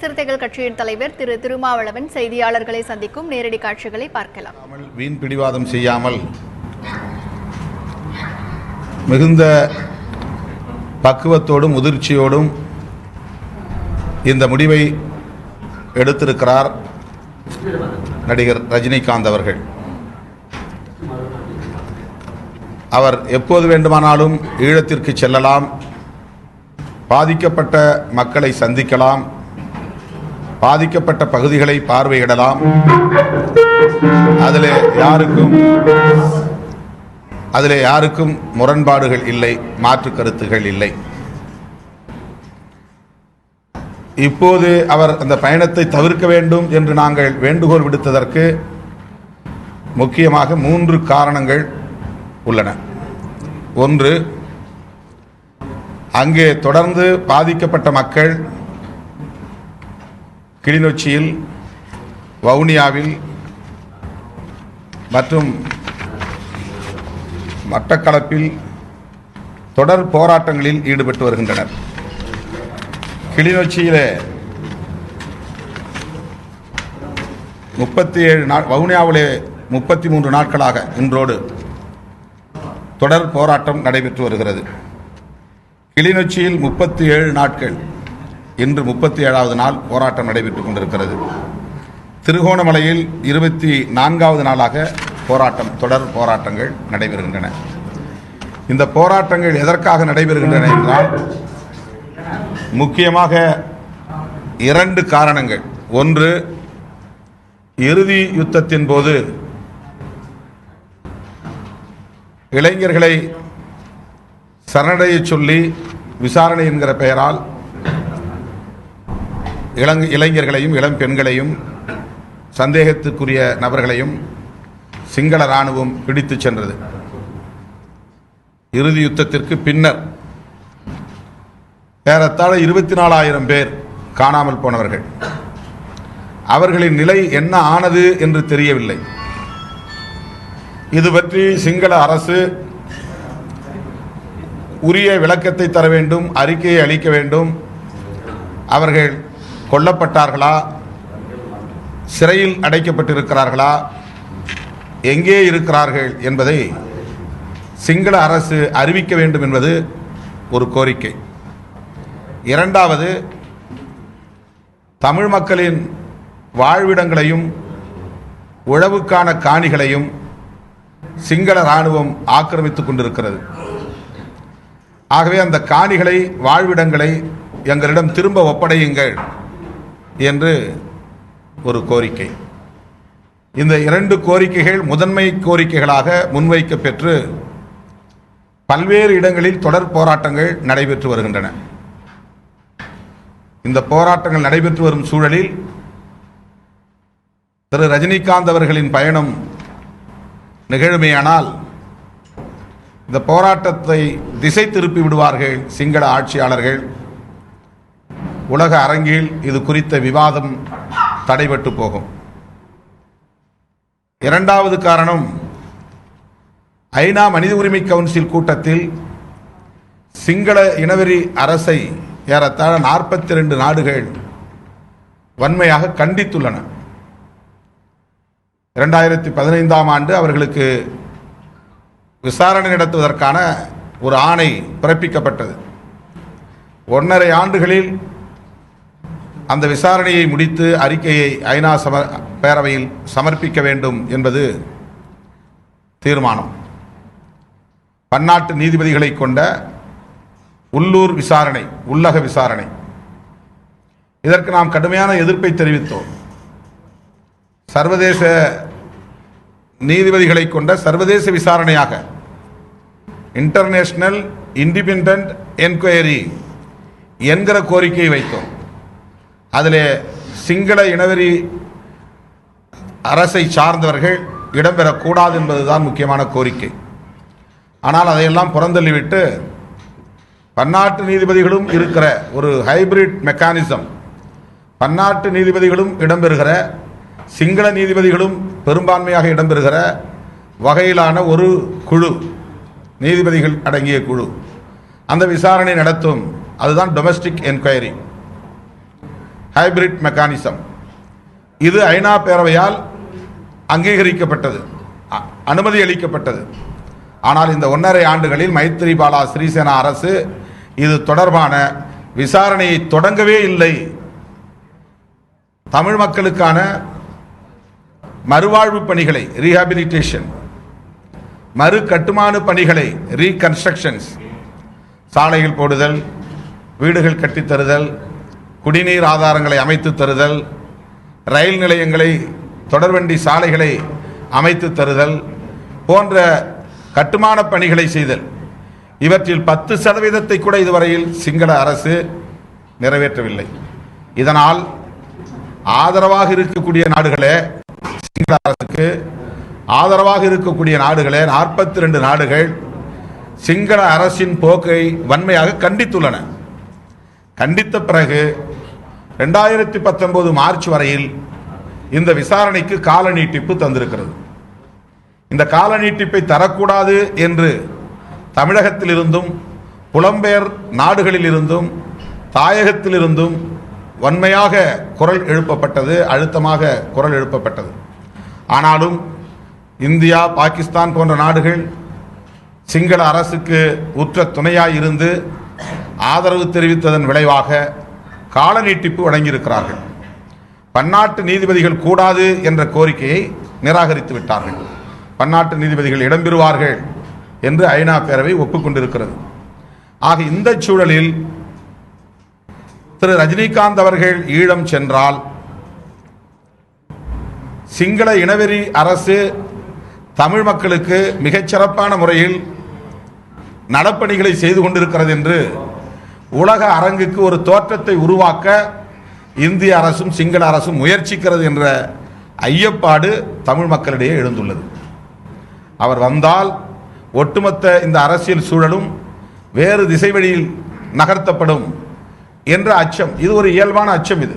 சிறுத்தைகள் கட்சியின் தலைவர் திரு திருமாவளவன் செய்தியாளர்களை சந்திக்கும் நேரடி காட்சிகளை பார்க்கலாம். வீண் பிடிவாதம் செய்யாமல் மிகுந்த பக்குவத்தோடும் முதிர்ச்சியோடும் இந்த முடிவை எடுத்திருக்கிறார் நடிகர் ரஜினிகாந்த் அவர்கள். அவர் எப்போது வேண்டுமானாலும் ஈழத்திற்கு செல்லலாம், பாதிக்கப்பட்ட மக்களை சந்திக்கலாம், பாதிக்கப்பட்ட பகுதிகளை பார்வையிடலாம். அதிலே யாருக்கும் முரண்பாடுகள் இல்லை, மாற்று கருத்துகள் இல்லை. இப்போது அவர் அந்த பயணத்தை தவிர்க்க வேண்டும் என்று நாங்கள் வேண்டுகோள் விடுத்ததற்கு முக்கியமாக 3 காரணங்கள் உள்ளன. ஒன்று, அங்கே தொடர்ந்து பாதிக்கப்பட்ட மக்கள் கிளிநொச்சியில், வவுனியாவில் மற்றும் மட்டக்களப்பில் தொடர் போராட்டங்களில் ஈடுபட்டு வருகின்றனர். கிளிநொச்சியிலே 37 நாள், வவுனியாவிலே 33 நாட்களாக இன்றோடு தொடர் போராட்டம் நடைபெற்று வருகிறது. கிளிநொச்சியில் 37 நாட்கள், இன்று 37வது நாள் போராட்டம் நடைபெற்றுக் கொண்டிருக்கிறது. திருகோணமலையில் 24வது நாளாக தொடர் போராட்டங்கள் நடைபெறுகின்றன. இந்த போராட்டங்கள் எதற்காக நடைபெறுகின்றன என்றால் முக்கியமாக 2 காரணங்கள். ஒன்று, இறுதி யுத்தத்தின் போது இளைஞர்களை சரணடைய சொல்லி விசாரணை என்கிற பெயரால் இளைஞர்களையும் இளம் பெண்களையும் சந்தேகத்துக்குரிய நபர்களையும் சிங்கள இராணுவம் பிடித்துச் சென்றது. இறுதி யுத்தத்திற்கு பின்னர் ஏறத்தாழ 24,000 பேர் காணாமல் போனவர்கள். அவர்களின் நிலை என்ன ஆனது என்று தெரியவில்லை. இது பற்றி சிங்கள அரசு உரிய விளக்கத்தை தர வேண்டும், அறிக்கையை அளிக்க வேண்டும். அவர்கள் கொல்லப்பட்டார்களா, சிறையில் அடைக்கப்பட்டிருக்கிறார்களா, எங்கே இருக்கிறார்கள் என்பதை சிங்கள அரசு அறிவிக்க வேண்டும் என்பது ஒரு கோரிக்கை. இரண்டாவது, தமிழ் மக்களின் வாழ்விடங்களையும் உழவுக்கான காணிகளையும் சிங்கள இராணுவம் ஆக்கிரமித்துக் கொண்டிருக்கிறது. ஆகவே அந்த காணிகளை, வாழ்விடங்களை எங்களிடம் திரும்ப ஒப்படையுங்கள் என்று ஒரு கோரிக்கை. இந்த 2 கோரிக்கைகள் முதன்மை கோரிக்கைகளாக முன்வைக்க பெற்று பல்வேறு இடங்களில் தொடர் போராட்டங்கள் நடைபெற்று வருகின்றன. இந்த போராட்டங்கள் நடைபெற்று வரும் சூழலில் திரு ரஜினிகாந்த் அவர்களின் பயணம் நிகழுமேயானால் இந்த போராட்டத்தை திசை திருப்பி விடுவார்கள் சிங்கள ஆட்சியாளர்கள். உலக அரங்கில் இது குறித்த விவாதம் தடைபட்டு போகும். இரண்டாவது காரணம், ஐநா மனித உரிமை கவுன்சில் கூட்டத்தில் சிங்கள இனவெறி அரசை ஏறத்தாழ 42 நாடுகள் வன்மையாக கண்டித்துள்ளன. 2015ஆம் ஆண்டு அவர்களுக்கு விசாரணை நடத்துவதற்கான ஒரு ஆணை பிறப்பிக்கப்பட்டது. 1.5 ஆண்டுகளில் அந்த விசாரணையை முடித்து அறிக்கையை ஐநா பேரவையில் சமர்ப்பிக்க வேண்டும் என்பது தீர்மானம். பன்னாட்டு நீதிபதிகளை கொண்ட உள்ளூர் விசாரணை, உள்ளக விசாரணை, இதற்கு நாம் கடுமையான எதிர்ப்பை தெரிவித்தோம். சர்வதேச நீதிபதிகளை கொண்ட சர்வதேச விசாரணையாக இன்டர்நேஷனல் இண்டிபெண்டன்ட் என்கொயரி என்கிற கோரிக்கையை வைத்தோம். அதிலே சிங்கள இனவெறி அரசை சார்ந்தவர்கள் இடம்பெறக்கூடாது என்பதுதான் முக்கியமான கோரிக்கை. ஆனால் அதையெல்லாம் புறந்தள்ளிவிட்டு பன்னாட்டு நீதிபதிகளும் இருக்கிற ஒரு ஹைபிரிட் மெக்கானிசம், பன்னாட்டு நீதிபதிகளும் இடம்பெறுகிற, சிங்கள நீதிபதிகளும் பெரும்பான்மையாக இடம்பெறுகிற வகையிலான ஒரு குழு, நீதிபதிகள் அடங்கிய குழு அந்த விசாரணை நடத்தும். அதுதான் டொமஸ்டிக் என்கொயரி. Hybrid mechanism. இது ஐநா பேரவையால் அங்கீகரிக்கப்பட்டது, அனுமதி அளிக்கப்பட்டது. ஆனால் இந்த 1.5 ஆண்டுகளில் மைத்ரிபால சிறிசேனா அரசு இது தொடர்பான விசாரணையை தொடங்கவே இல்லை. தமிழ் மக்களுக்கான மறுவாழ்வு பணிகளை, ரீஹாபிலிட்டேஷன், மறு கட்டுமான பணிகளை, ரீகன்ஸ்ட்ரக்ஷன்ஸ், சாலைகள் போடுதல், வீடுகள் கட்டித்தருதல், குடிநீர் ஆதாரங்களை அமைத்து தருதல், ரயில் நிலையங்களை, தொடர்வண்டி சாலைகளை அமைத்து தருதல் போன்ற கட்டுமான பணிகளை செய்தல், இவற்றில் 10% கூட இதுவரையில் சிங்கள அரசு நிறைவேற்றவில்லை. இதனால் ஆதரவாக இருக்கக்கூடிய நாடுகளே, சிங்கள அரசுக்கு ஆதரவாக இருக்கக்கூடிய நாடுகளே 42 நாடுகள் சிங்கள அரசின் போக்கை வன்மையாக கண்டித்துள்ளன. கண்டித்த பிறகு 2019 மார்ச் வரையில் இந்த விசாரணைக்கு கால நீட்டிப்பு தந்திருக்கிறது. இந்த கால நீட்டிப்பை தரக்கூடாது என்று தமிழகத்திலிருந்தும் புலம்பெயர் நாடுகளிலிருந்தும் தாயகத்திலிருந்தும் வன்மையாக குரல் எழுப்பப்பட்டது, அழுத்தமாக குரல் எழுப்பப்பட்டது. ஆனாலும் இந்தியா, பாகிஸ்தான் போன்ற நாடுகள் சிங்கள அரசுக்கு உற்ற துணையாய் இருந்து ஆதரவு தெரிவித்ததன் விளைவாக கால நீட்டிப்பு வழங்கியிருக்கிறார்கள். பன்னாட்டு நீதிபதிகள் கூடாது என்ற கோரிக்கையை நிராகரித்து விட்டார்கள். பன்னாட்டு நீதிபதிகள் இடம்பெறுவார்கள் என்று ஐநா பேரவை ஒப்புக்கொண்டிருக்கிறது. ஆக இந்த சூழலில் திரு ரஜினிகாந்த் அவர்கள் ஈழம் சென்றால் சிங்கள இனவெறி அரசு தமிழ் மக்களுக்கு மிகச்சிறப்பான முறையில் நலப்பணிகளை செய்து கொண்டிருக்கிறது என்று உலக அரங்குக்கு ஒரு தோற்றத்தை உருவாக்க இந்திய அரசும் சிங்கள அரசும் முயற்சிக்கிறது என்ற ஐயப்பாடு தமிழ் மக்களிடையே எழுந்துள்ளது. அவர் வந்தால் ஒட்டுமொத்த இந்த அரசியல் சூழலும் வேறு திசை வழியில் நகர்த்தப்படும் என்ற அச்சம், இது ஒரு இயல்பான அச்சம். இது